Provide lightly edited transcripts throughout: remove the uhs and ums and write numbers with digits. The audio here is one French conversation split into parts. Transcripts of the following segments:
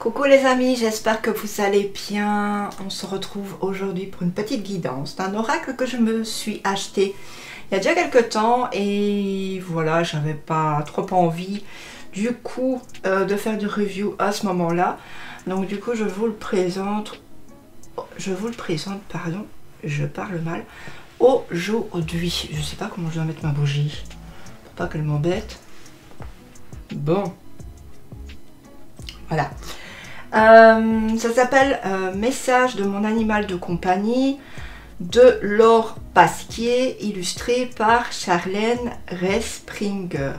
Coucou les amis, j'espère que vous allez bien. On se retrouve aujourd'hui pour une petite guidance d'un oracle que je me suis acheté il y a déjà quelques temps et voilà, j'avais pas trop envie du coup de faire du review à ce moment-là. Donc du coup je vous le présente, pardon, je parle mal, aujourd'hui. Je sais pas comment je dois mettre ma bougie pour pas qu'elle m'embête. Bon, voilà. Ça s'appelle Message de mon animal de compagnie de Laure Pasquier, illustré par Charlène Respringer.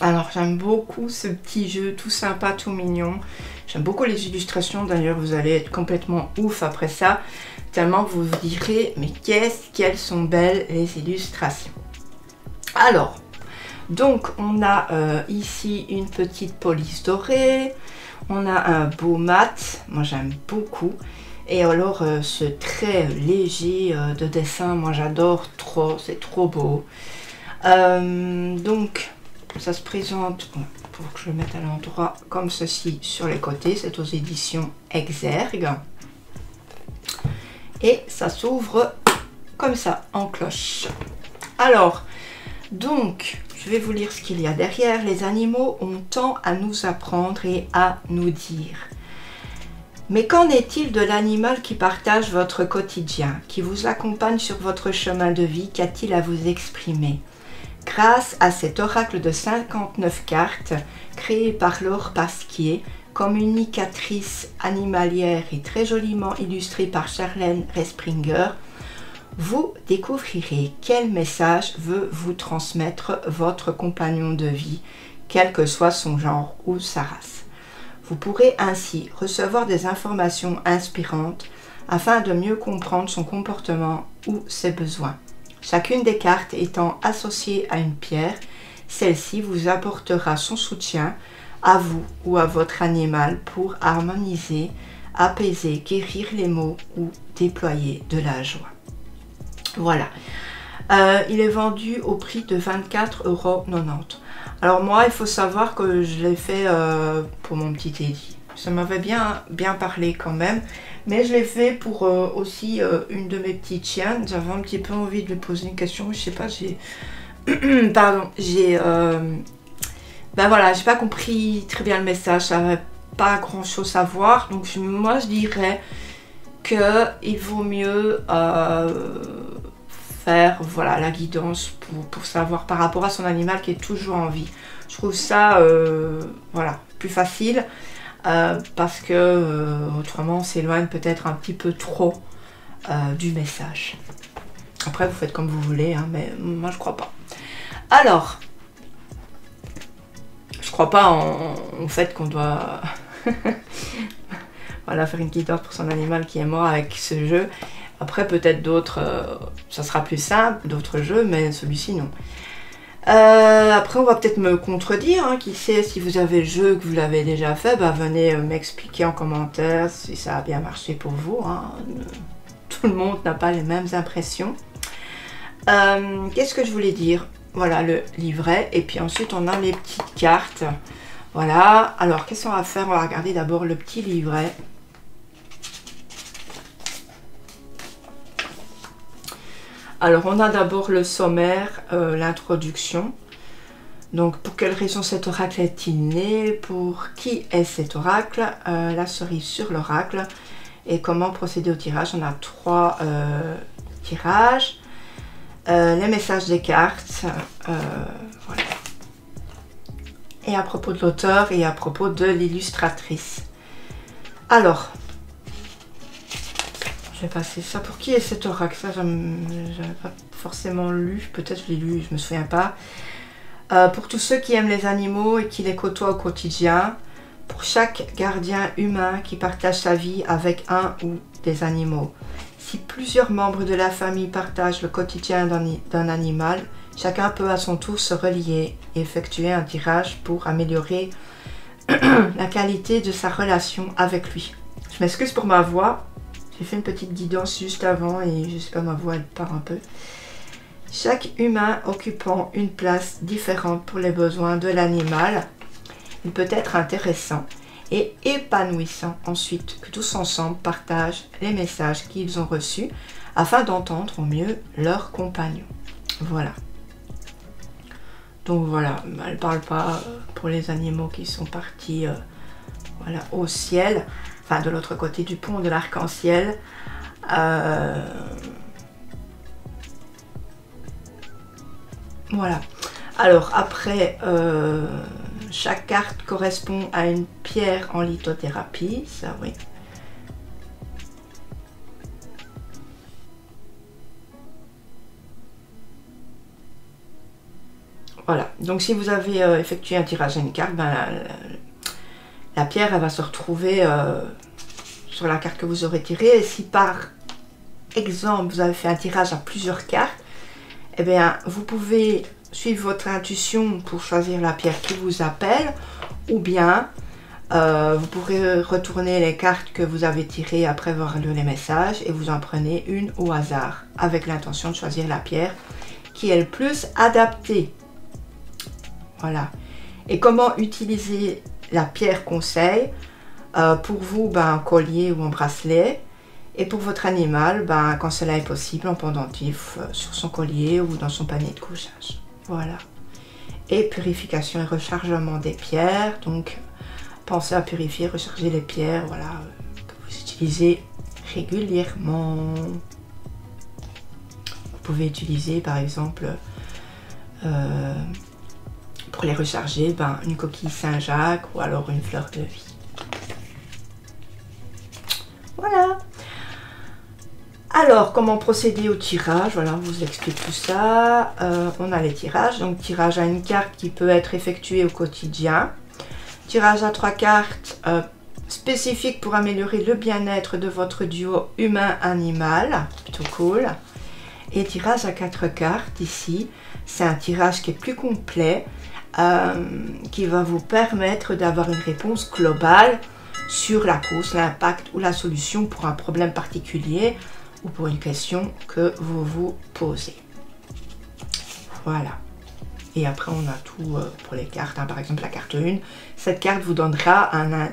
Alors j'aime beaucoup ce petit jeu tout sympa, tout mignon. J'aime beaucoup les illustrations, d'ailleurs vous allez être complètement ouf après ça, tellement vous vous direz mais qu'elles sont belles les illustrations. Alors, donc on a ici une petite police dorée. On a un beau mat, moi j'aime beaucoup. Et alors ce trait léger de dessin, moi j'adore trop, c'est trop beau. Donc ça se présente, pour que je le mette à l'endroit comme ceci sur les côtés, c'est aux éditions Exergue. Et ça s'ouvre comme ça, en cloche. Alors, donc, je vais vous lire ce qu'il y a derrière. Les animaux ont tant à nous apprendre et à nous dire. Mais qu'en est-il de l'animal qui partage votre quotidien, qui vous accompagne sur votre chemin de vie? Qu'a-t-il à vous exprimer? Grâce à cet oracle de 59 cartes, créé par Laure Pasquier, communicatrice animalière et très joliment illustrée par Charlène Respringer, vous découvrirez quel message veut vous transmettre votre compagnon de vie, quel que soit son genre ou sa race. Vous pourrez ainsi recevoir des informations inspirantes afin de mieux comprendre son comportement ou ses besoins. Chacune des cartes étant associée à une pierre, celle-ci vous apportera son soutien à vous ou à votre animal pour harmoniser, apaiser, guérir les maux ou déployer de la joie. Voilà, il est vendu au prix de 24,90 €. Alors moi, il faut savoir que je l'ai fait pour mon petit Teddy. Ça m'avait bien parlé quand même, mais je l'ai fait pour aussi une de mes petites chiennes. J'avais un petit peu envie de lui poser une question, je sais pas, j'ai... Pardon, j'ai... Ben voilà, j'ai pas compris très bien le message, ça n'avait pas grand chose à voir, donc moi je dirais qu'il vaut mieux faire voilà, la guidance pour savoir par rapport à son animal qui est toujours en vie. Je trouve ça voilà, plus facile parce que autrement on s'éloigne peut-être un petit peu trop du message. Après vous faites comme vous voulez, hein, mais moi je crois pas. Alors, je crois pas en fait qu'on doit voilà, faire une guidance pour son animal qui est mort avec ce jeu. Après peut-être d'autres, ça sera plus simple, d'autres jeux, mais celui-ci non. Après on va peut-être me contredire, hein, qui sait, si vous avez le jeu, que vous l'avez déjà fait, bah, venez m'expliquer en commentaire si ça a bien marché pour vous. Hein. Tout le monde n'a pas les mêmes impressions. Qu'est-ce que je voulais dire? Voilà le livret, et puis ensuite on a les petites cartes. Voilà, alors qu'est-ce qu'on va faire? On va regarder d'abord le petit livret. Alors on a d'abord le sommaire, l'introduction. Donc pour quelle raison cet oracle est-il né? Pour qui est cet oracle? La cerise sur l'oracle. Et comment procéder au tirage? On a 3 tirages. Les messages des cartes. Voilà. Et à propos de l'auteur et à propos de l'illustratrice. Alors, je vais passer ça. Pour qui est cet oracle? Ça, j'avais pas forcément lu. Peut-être je l'ai lu, je me souviens pas. Pour tous ceux qui aiment les animaux et qui les côtoient au quotidien. Pour chaque gardien humain qui partage sa vie avec un ou des animaux. Si plusieurs membres de la famille partagent le quotidien d'un animal, chacun peut à son tour se relier et effectuer un tirage pour améliorer la qualité de sa relation avec lui. Je m'excuse pour ma voix. J'ai fait une petite guidance juste avant et je sais pas, ma voix elle part un peu. Chaque humain occupant une place différente pour les besoins de l'animal, il peut être intéressant et épanouissant ensuite que tous ensemble partagent les messages qu'ils ont reçus afin d'entendre au mieux leurs compagnons. Voilà. Donc voilà, elle ne parle pas pour les animaux qui sont partis voilà, au ciel, enfin de l'autre côté du pont de l'arc-en-ciel. Voilà. Alors après, chaque carte correspond à une pierre en lithothérapie, ça oui. Voilà, donc si vous avez effectué un tirage à une carte, ben, la pierre elle va se retrouver sur la carte que vous aurez tirée. Et si par exemple vous avez fait un tirage à plusieurs cartes, eh bien vous pouvez suivre votre intuition pour choisir la pierre qui vous appelle, ou bien vous pourrez retourner les cartes que vous avez tirées après avoir lu les messages et vous en prenez une au hasard avec l'intention de choisir la pierre qui est le plus adaptée. Voilà. Et comment utiliser la pierre conseil pour vous, ben, un collier ou un bracelet, et pour votre animal, ben, quand cela est possible, en pendentif sur son collier ou dans son panier de couchage. Voilà. Et purification et rechargement des pierres. Donc, pensez à purifier, recharger les pierres, voilà, que vous utilisez régulièrement. Vous pouvez utiliser, par exemple, pour les recharger, ben, une coquille Saint-Jacques ou alors une fleur de vie. Voilà. Alors, comment procéder au tirage? Voilà, on vous explique tout ça. On a les tirages. Donc, tirage à une carte qui peut être effectué au quotidien. Tirage à 3 cartes spécifiques pour améliorer le bien-être de votre duo humain-animal. Plutôt cool. Et tirage à 4 cartes ici. C'est un tirage qui est plus complet, qui va vous permettre d'avoir une réponse globale sur la cause, l'impact ou la solution pour un problème particulier ou pour une question que vous vous posez. Voilà. Et après, on a tout pour les cartes. Par exemple, la carte 1. Cette carte vous donnera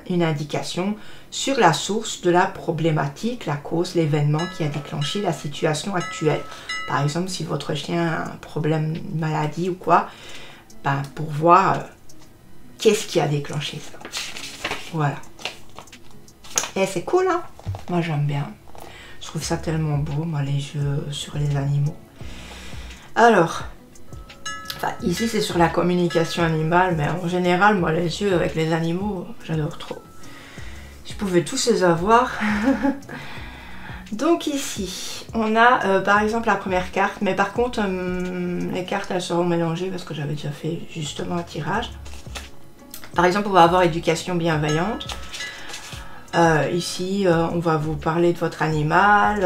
une indication sur la source de la problématique, la cause, l'événement qui a déclenché la situation actuelle. Par exemple, si votre chien a un problème, une maladie ou quoi, ben, pour voir qu'est-ce qui a déclenché ça. Voilà. Et c'est cool, hein? Moi, j'aime bien. Je trouve ça tellement beau, moi, les jeux sur les animaux. Alors, enfin, ici, c'est sur la communication animale, mais en général, moi, les jeux avec les animaux, j'adore trop. Je pouvais tous les avoir. Donc ici, on a par exemple la première carte, mais par contre, les cartes, elles seront mélangées parce que j'avais déjà fait justement un tirage. Par exemple, on va avoir éducation bienveillante. Ici, on va vous parler de votre animal,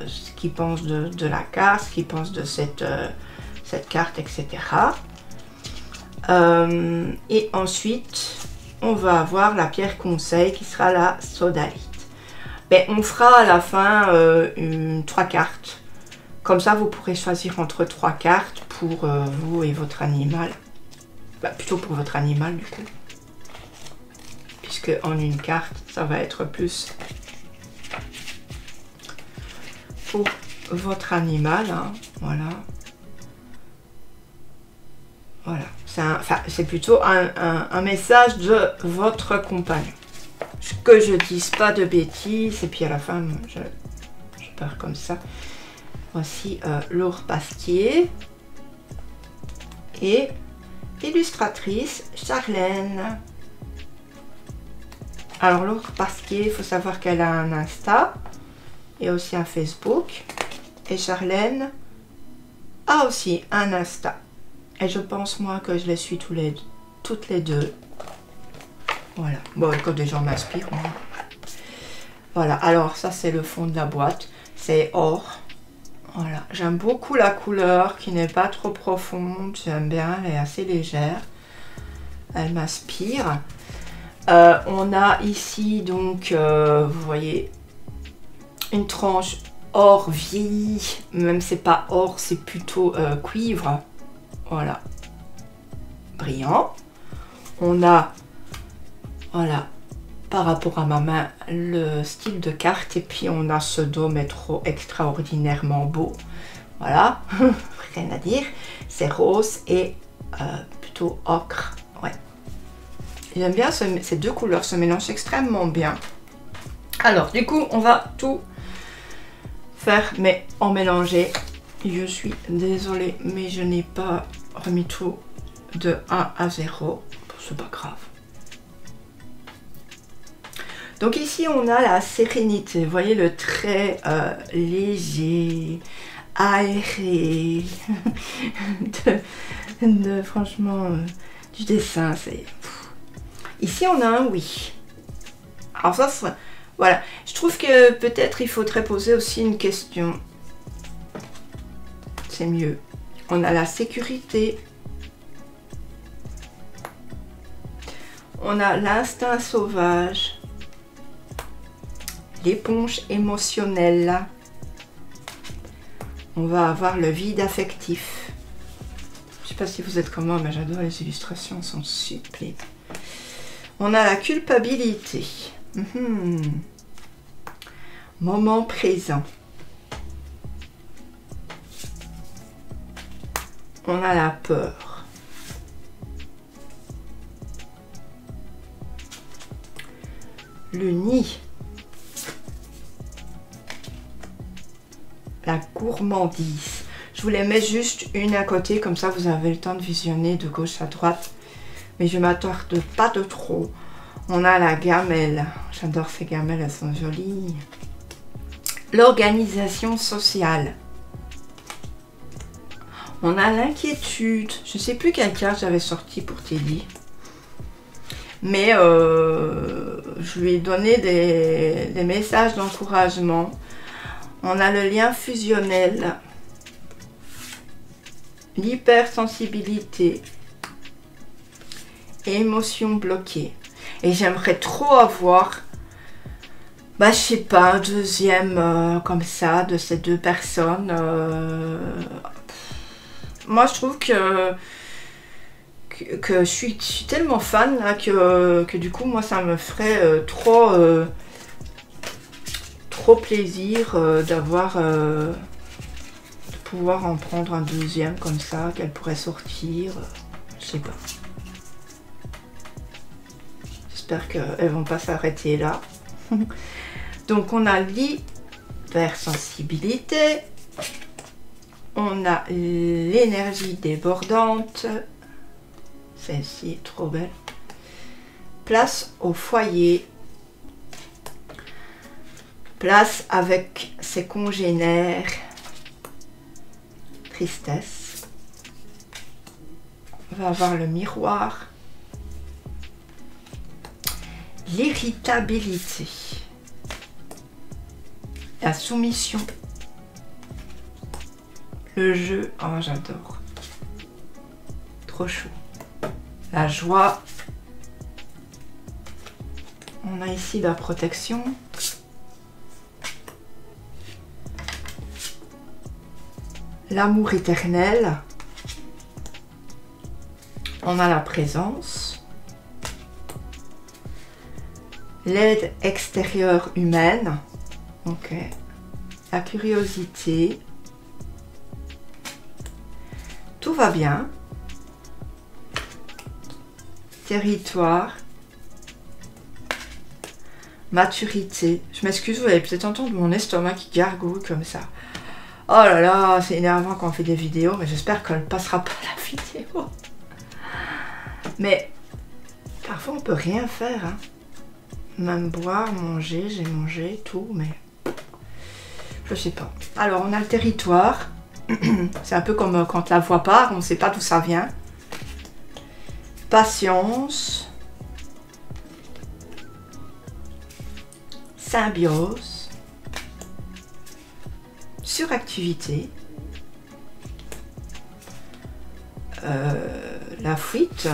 ce qu'il pense de la carte, ce qu'il pense de cette carte, etc. Et ensuite, on va avoir la pierre conseil qui sera la sodalite. Ben, on fera à la fin 3 cartes. Comme ça, vous pourrez choisir entre 3 cartes pour vous et votre animal. Ben, plutôt pour votre animal, du coup. Puisque en une carte, ça va être plus pour votre animal. Hein. Voilà. Voilà. C'est plutôt un message de votre compagnon. Que je dise pas de bêtises. Et puis à la fin, je pars comme ça. Voici Laure Pasquier. Et illustratrice Charlène. Alors Laure Pasquier, il faut savoir qu'elle a un Insta. Et aussi un Facebook. Et Charlène a aussi un Insta. Et je pense moi que je les suis toutes les deux. Voilà. Bon, quand des gens m'inspirent. Hein. Voilà. Alors, ça, c'est le fond de la boîte. C'est or. Voilà. J'aime beaucoup la couleur qui n'est pas trop profonde. J'aime bien. Elle est assez légère. Elle m'inspire. On a ici, donc, vous voyez, une tranche or vieilli. Même c'est pas or, c'est plutôt cuivre. Voilà. Brillant. On a... Voilà, par rapport à ma main le style de carte. Et puis on a ce dos mais trop extraordinairement beau. Voilà, rien à dire. C'est rose et plutôt ocre. Ouais. J'aime bien ces deux couleurs, se mélangent extrêmement bien. Alors du coup on va tout faire mais en mélanger. Je suis désolée mais je n'ai pas remis tout de 1 à 0. C'est pas grave. Donc ici on a la sérénité. Vous voyez le trait léger, aéré franchement du dessin. Ici on a un oui. Alors ça voilà. Je trouve que peut-être il faudrait poser aussi une question. C'est mieux. On a la sécurité. On a l'instinct sauvage. L'éponge émotionnelle. On va avoir le vide affectif. Je sais pas si vous êtes comme moi, mais j'adore les illustrations, elles sont sublimes. On a la culpabilité. Moment présent. On a la peur. Le nid. La gourmandise. Je vous les mets juste une à côté, comme ça vous avez le temps de visionner de gauche à droite. Mais je ne m'attarde pas de trop. On a la gamelle. J'adore ces gamelles, elles sont jolies. L'organisation sociale. On a l'inquiétude. Je ne sais plus quelle carte j'avais sorti pour Teddy. Mais je lui ai donné des messages d'encouragement. On a le lien fusionnel. L'hypersensibilité. Émotion bloquée. Et j'aimerais trop avoir, je sais pas, un deuxième comme ça de ces deux personnes. Moi je trouve que je suis tellement fan là, que du coup moi ça me ferait trop plaisir d'avoir de pouvoir en prendre un deuxième comme ça, qu'elle pourrait sortir, je sais pas. J'espère qu'elles vont pas s'arrêter là. Donc on a l'hypersensibilité, on a l'énergie débordante, celle-ci est trop belle. Place au foyer, place avec ses congénères, tristesse. On va avoir le miroir. L'irritabilité, la soumission, le jeu, oh j'adore, trop chaud, la joie, on a ici la protection, l'amour éternel, on a la présence, l'aide extérieure humaine, ok, la curiosité, tout va bien, territoire, maturité, je m'excuse, vous allez peut-être entendre mon estomac qui gargouille comme ça. Oh là là, c'est énervant quand on fait des vidéos, mais j'espère qu'elle ne passera pas la vidéo. Mais parfois on peut rien faire, hein. Même boire, manger, j'ai mangé, tout, mais je sais pas. Alors, on a le territoire. C'est un peu comme quand la voix part, on ne sait pas d'où ça vient. Patience. Symbiose. Suractivité. La fuite.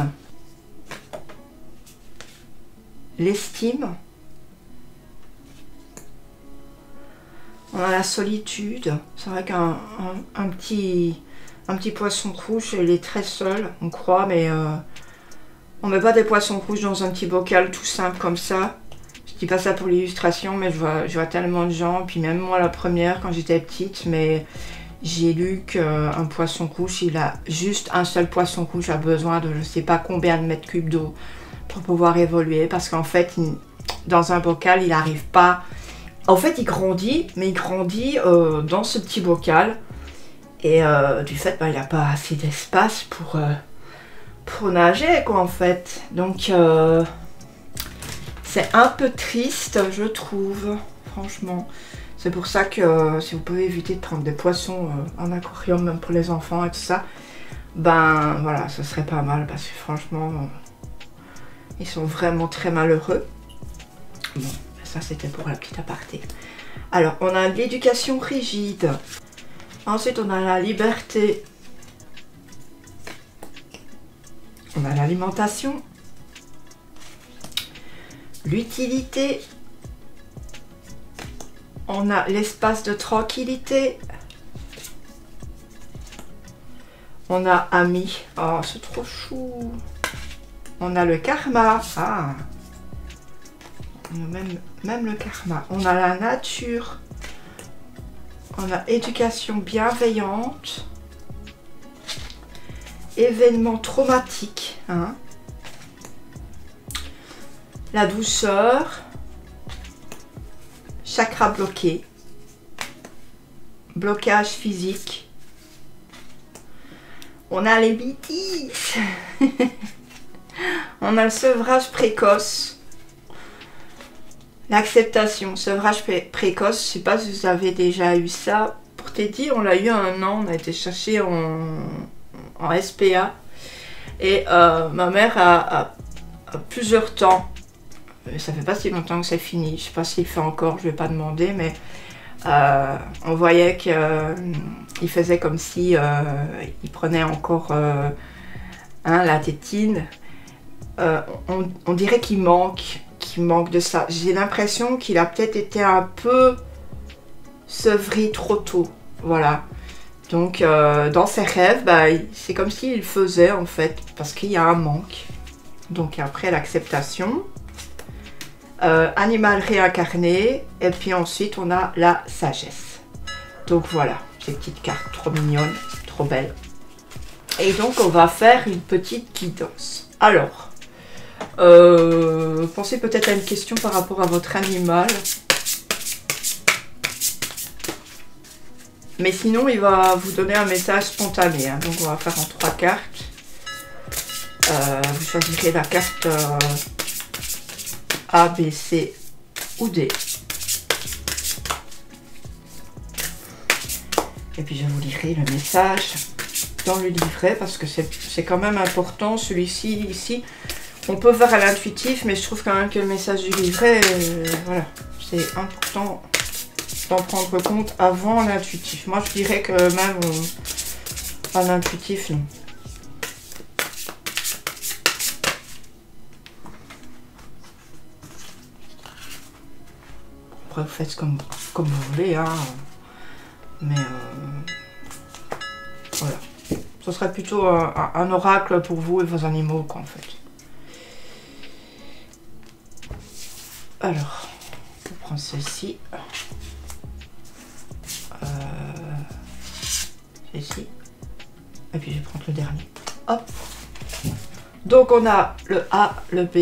L'estime, on a la solitude. C'est vrai qu'un petit poisson rouge, il est très seul, on croit, mais on met pas des poissons rouges dans un petit bocal tout simple comme ça. Je dis pas ça pour l'illustration, mais je vois tellement de gens, puis même moi la première quand j'étais petite, mais j'ai lu qu'un poisson rouge, il a juste un seul poisson rouge a besoin de je sais pas combien de mètres cubes d'eau pour pouvoir évoluer, parce qu'en fait, dans un bocal, il n'arrive pas... En fait, il grandit, mais il grandit dans ce petit bocal, et du fait, il n'a pas assez d'espace pour nager, quoi, en fait. Donc, c'est un peu triste, je trouve, franchement. C'est pour ça que si vous pouvez éviter de prendre des poissons en aquarium, même pour les enfants et tout ça, ben voilà, ce serait pas mal parce que franchement, ils sont vraiment très malheureux. Bon, ça c'était pour la petite aparté. Alors, on a l'éducation rigide. Ensuite, on a la liberté. On a l'alimentation. L'utilité. On a l'espace de tranquillité. On a ami. Oh, c'est trop chou. On a le karma. Ah. Même le karma. On a la nature. On a éducation bienveillante. Événement traumatique. Hein. La douceur. Chakra bloqué, blocage physique, on a les bêtises, on a le sevrage précoce, l'acceptation, sevrage précoce, je sais pas si vous avez déjà eu ça, pour te dire, on l'a eu un an, on a été chercher en SPA, et ma mère a plusieurs temps. Ça fait pas si longtemps que c'est fini, je sais pas s'il fait encore, je vais pas demander, mais on voyait qu'il faisait comme si il prenait encore la tétine. On dirait qu'il manque de ça. J'ai l'impression qu'il a peut-être été un peu sevré trop tôt, voilà. Donc dans ses rêves, c'est comme s'il faisait en fait, parce qu'il y a un manque. Donc après l'acceptation. Animal réincarné, et puis ensuite on a la sagesse. Donc voilà, ces petites cartes trop mignonnes, trop belles. Et donc on va faire une petite guidance. Alors, pensez peut-être à une question par rapport à votre animal. Mais sinon il va vous donner un message spontané. Hein. Donc on va faire en 3 cartes. Vous choisirez la carte... A, B, C ou D. Et puis je vous lirai le message dans le livret parce que c'est quand même important. Celui-ci, ici, on peut faire à l'intuitif, mais je trouve quand même que le message du livret, voilà, c'est important d'en prendre compte avant l'intuitif. Moi, je dirais que même à l'intuitif, non. Après, vous faites comme vous voulez, hein. Mais voilà. Ce serait plutôt un oracle pour vous et vos animaux, quoi, en fait. Alors, je prends celle-ci. Celle-ci. Et puis, je vais prendre le dernier. Hop. Donc, on a le A, le B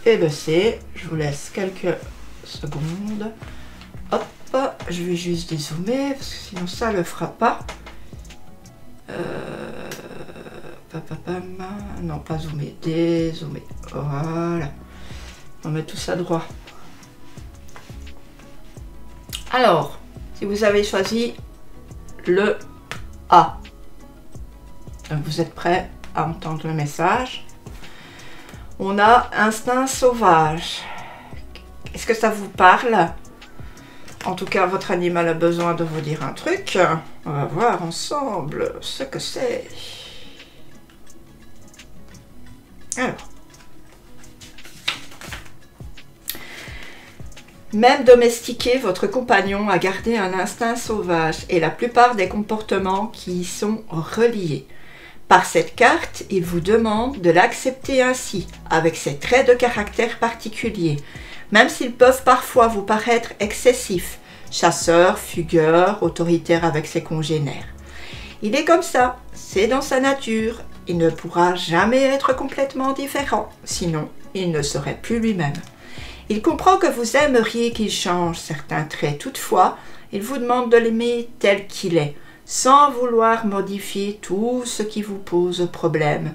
et le C. Je vous laisse quelques secondes. Hop. Je vais juste dézoomer, parce que sinon, ça ne le fera pas. Non, pas zoomer, dézoomer. Voilà. On met tout ça droit. Alors, si vous avez choisi le A, vous êtes prêts à entendre le message. On a instinct sauvage. Est-ce que ça vous parle? En tout cas, votre animal a besoin de vous dire un truc. On va voir ensemble ce que c'est. Alors. Même domestiqué, votre compagnon a gardé un instinct sauvage et la plupart des comportements qui y sont reliés. Par cette carte, il vous demande de l'accepter ainsi, avec ses traits de caractère particuliers. même s'ils peuvent parfois vous paraître excessifs, chasseur, fugueur, autoritaire avec ses congénères. Il est comme ça, c'est dans sa nature, il ne pourra jamais être complètement différent, sinon il ne serait plus lui-même. Il comprend que vous aimeriez qu'il change certains traits, toutefois, il vous demande de l'aimer tel qu'il est, sans vouloir modifier tout ce qui vous pose problème.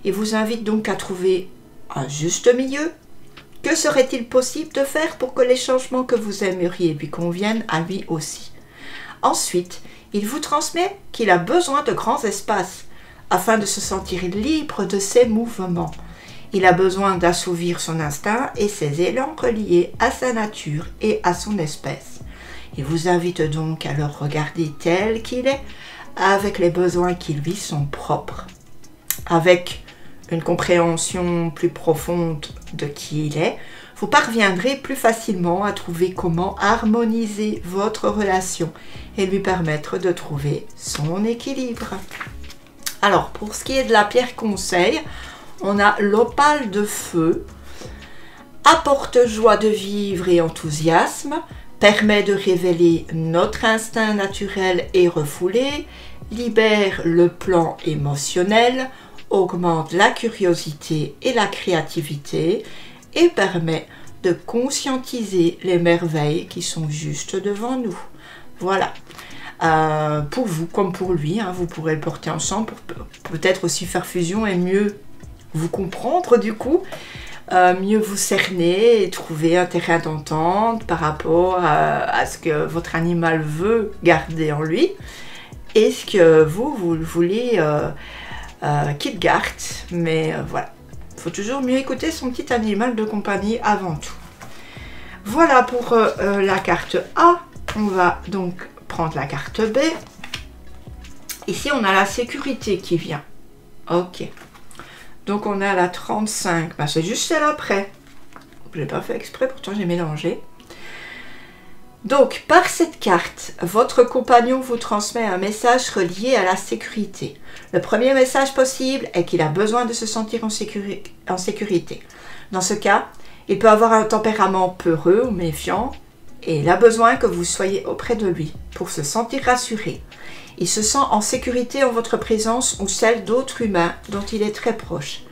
Il vous invite donc à trouver un juste milieu. Que serait-il possible de faire pour que les changements que vous aimeriez lui conviennent à lui aussi? Ensuite, il vous transmet qu'il a besoin de grands espaces afin de se sentir libre de ses mouvements. Il a besoin d'assouvir son instinct et ses élans reliés à sa nature et à son espèce. Il vous invite donc à le regarder tel qu'il est, avec les besoins qui lui sont propres. Avec une compréhension plus profonde de qui il est, vous parviendrez plus facilement à trouver comment harmoniser votre relation et lui permettre de trouver son équilibre. Alors, pour ce qui est de la pierre conseil, on a l'opale de feu, apporte joie de vivre et enthousiasme, permet de révéler notre instinct naturel et refoulé, libère le plan émotionnel, augmente la curiosité et la créativité et permet de conscientiser les merveilles qui sont juste devant nous. Voilà. Pour vous comme pour lui, hein, vous pourrez le porter ensemble pour peut-être aussi faire fusion et mieux vous comprendre du coup, mieux vous cerner et trouver un terrain d'entente par rapport à ce que votre animal veut garder en lui et ce que vous voulez qu'il garde. Mais voilà, il faut toujours mieux écouter son petit animal de compagnie avant tout. Voilà pour la carte A. On va donc prendre la carte B. Ici, on a la sécurité qui vient. Ok. Donc, on a la 35. Ben, c'est juste celle après. Je n'ai pas fait exprès, pourtant j'ai mélangé. Donc, par cette carte, votre compagnon vous transmet un message relié à la sécurité. Le premier message possible est qu'il a besoin de se sentir en sécurité. Dans ce cas, il peut avoir un tempérament peureux ou méfiant et il a besoin que vous soyez auprès de lui pour se sentir rassuré. Il se sent en sécurité en votre présence ou celle d'autres humains dont il est très proche.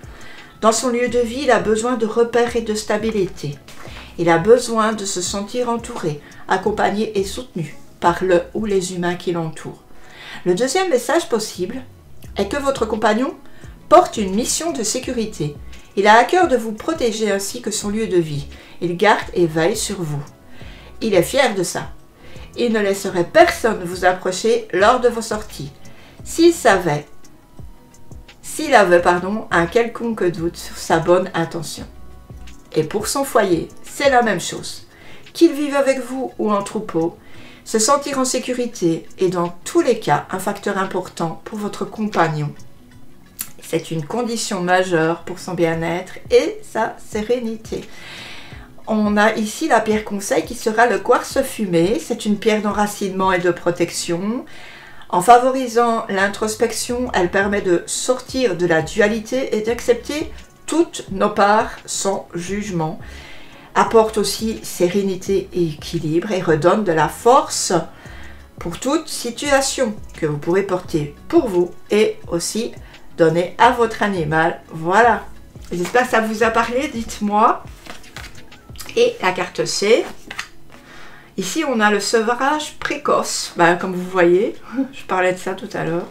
Dans son lieu de vie, il a besoin de repères et de stabilité. Il a besoin de se sentir entouré, accompagné et soutenu par le ou les humains qui l'entourent. Le deuxième message possible est que votre compagnon porte une mission de sécurité. Il a à cœur de vous protéger ainsi que son lieu de vie. Il garde et veille sur vous. Il est fier de ça. Il ne laisserait personne vous approcher lors de vos sorties. S'il avait un quelconque doute sur sa bonne intention. Et pour son foyer, c'est la même chose. Qu'il vive avec vous ou en troupeau, se sentir en sécurité est dans tous les cas un facteur important pour votre compagnon. C'est une condition majeure pour son bien-être et sa sérénité. On a ici la pierre conseil qui sera le quartz fumé. C'est une pierre d'enracinement et de protection. En favorisant l'introspection, elle permet de sortir de la dualité et d'accepter toutes nos parts sans jugement. Apporte aussi sérénité et équilibre et redonne de la force pour toute situation que vous pourrez porter pour vous et aussi donner à votre animal. Voilà. J'espère que ça vous a parlé, dites-moi. Et la carte C. Ici, on a le sevrage précoce. Ben, comme vous voyez, je parlais de ça tout à l'heure.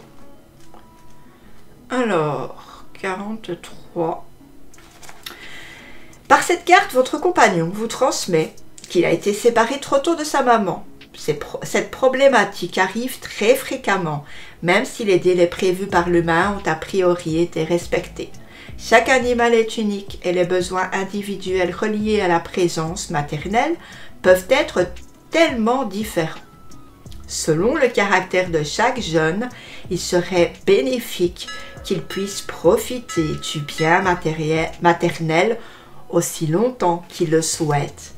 Alors, 43. Par cette carte, votre compagnon vous transmet qu'il a été séparé trop tôt de sa maman. Cette problématique arrive très fréquemment, même si les délais prévus par l'humain ont a priori été respectés. Chaque animal est unique et les besoins individuels reliés à la présence maternelle peuvent être tellement différents. Selon le caractère de chaque jeune, il serait bénéfique qu'il puisse profiter du bien maternel aussi longtemps qu'il le souhaite.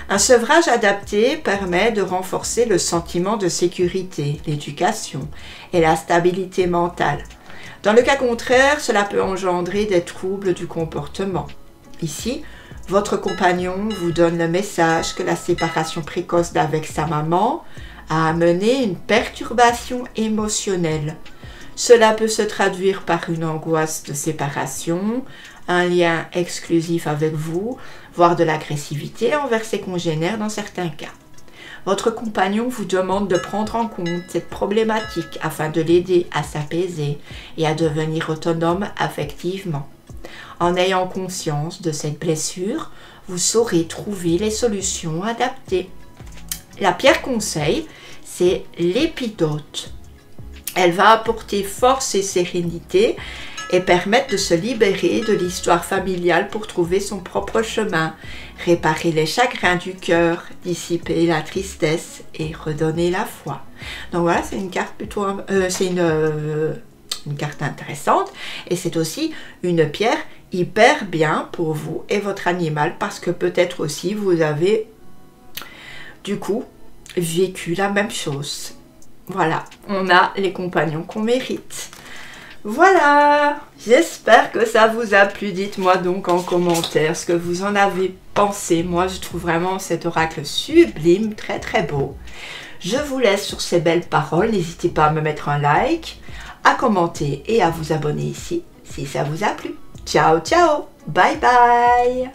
Un sevrage adapté permet de renforcer le sentiment de sécurité, l'éducation et la stabilité mentale. Dans le cas contraire, cela peut engendrer des troubles du comportement. Ici, Votre compagnon vous donne le message que la séparation précoce d'avec sa maman a amené une perturbation émotionnelle. Cela peut se traduire par une angoisse de séparation, un lien exclusif avec vous, voire de l'agressivité envers ses congénères dans certains cas. Votre compagnon vous demande de prendre en compte cette problématique afin de l'aider à s'apaiser et à devenir autonome affectivement. En ayant conscience de cette blessure, vous saurez trouver les solutions adaptées. La pierre conseil, c'est l'épidote. Elle va apporter force et sérénité et permettre de se libérer de l'histoire familiale pour trouver son propre chemin, réparer les chagrins du cœur, dissiper la tristesse et redonner la foi. Donc voilà, c'est une carte plutôt, une carte intéressante et c'est aussi une pierre hyper bien pour vous et votre animal parce que peut-être aussi vous avez du coup vécu la même chose. Voilà, on a les compagnons qu'on mérite. Voilà, j'espère que ça vous a plu. Dites-moi donc en commentaire ce que vous en avez pensé. Moi, je trouve vraiment cet oracle sublime, très très beau. Je vous laisse sur ces belles paroles. N'hésitez pas à me mettre un like, à commenter et à vous abonner ici si ça vous a plu. Ciao, ciao, bye bye.